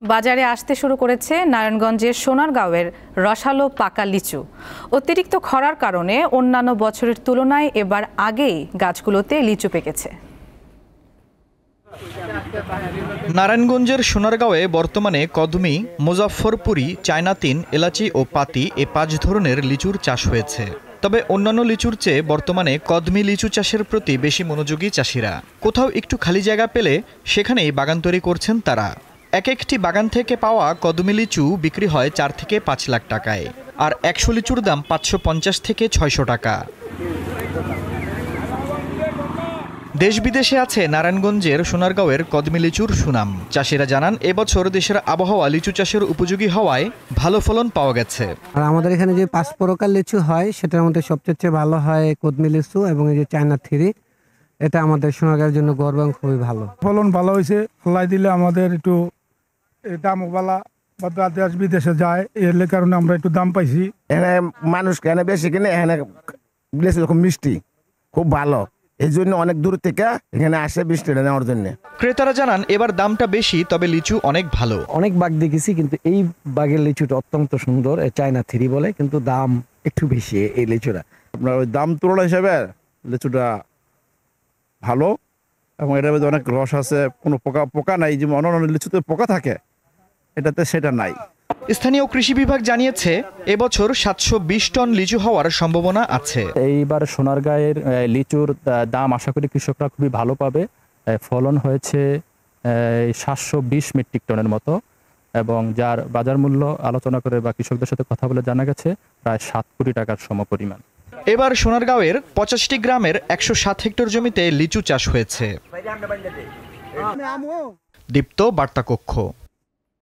বাজারে আসতে শুরু করেছে নারায়ণগঞ্জের সোনারগাঁওয়ের রসালো পাকা লিচু। অতিরিক্ত খরার কারণে অন্যান্য বছরের তুলনায় এবার আগেই গাছগুলোতে লিচু পেকেছে। নারায়ণগঞ্জের সোনারগাঁওয়ে বর্তমানে কদমি, মুজাফফরপুরি, চায়না ৩, এলাচি ও পাতি এ ৫ ধরনের লিচুর চাষ হয়েছে। তবে অন্যান্য লিচুর চেয়ে বর্তমানে কদমি লিচু চাষের প্রতি বেশি মনোযোগী চাষিরা। কোথাও একটু খালি জায়গা পেলে সেখানেই বাগান তৈরি করছেন তারা। এক একটি বাগান থেকে পাওয়া কদমি লিচু বিক্রি হয় ৪ থেকে ৫ লাখ টাকায়, আর ১০০ লিচুর দাম ৫৫০ থেকে ৬০০ টাকা। দেশ বিদেশে আছে নারায়ণগঞ্জের সোনারগাঁওয়ের কদমি লিচুর সুনাম। চাষিরা জানান, এবছর দেশের আবহাওয়া লিচু চাষের উপযোগী হওয়ায় ভালো ফলন পাওয়া গেছে। আর আমাদের এখানে যে ৫ প্রকার লিচু হয় সেটার মধ্যে সবচেয়ে ভালো হয় কদমি লিচু এবং এই যে চায়না ৩। এটা আমাদের সোনারগাঁওয়ের জন্য গর্ব এবং খুবই ভালো। ফলন ভালো হয়েছে, আল্লাহ দিলে আমাদের একটু দামওয়ালা বা দেশ বিদেশে যায়, এর কারণে আমরা একটু দাম পাইছি। এখানে মানুষ কেন বেশি কিনে, এখানে খুব মিষ্টি, খুব ভালো, এই জন্য অনেক দূর থেকে এখানে আসে মিষ্টিটা নেওয়ার জন্য। ক্রেতারা জানান, এবার দামটা বেশি, তবে লিচু অনেক ভালো। অনেক বাগ দেখেছি, কিন্তু এই বাগের লিচুটা অত্যন্ত সুন্দর। চায়না ৩ বলে, কিন্তু দাম একটু বেশি এই লিচুটা। আপনার ওই দাম তুলনা হিসাবে লিচুটা ভালো এবং এটার মধ্যে অনেক রস আছে, কোনো পোকা নাই। যেমন অন্যান্য লিচুতে পোকা থাকে, এটাতে সেটা নাই। স্থানীয় কৃষি বিভাগ জানিয়েছে, এবছর ৭২০ টন লিচু হওয়ার সম্ভাবনা আছে। এইবার সোনারগাঁয়ের লিচুর দাম আশা করি কৃষকরা খুবই ভালো পাবে। ফলন হয়েছে ৭২০ মেট্রিক টনের মতো, এবং যার বাজার মূল্য আলোচনা করে বা কৃষকদের সাথে কথা বলে জানা গেছে প্রায় ৭ কোটি টাকার সমপরিমাণ। এবার সোনারগাঁওয়ের ৮৫টি গ্রামের ১০৭ হেক্টর জমিতে লিচু চাষ হয়েছে। দীপ্ত বার্তা কক্ষ।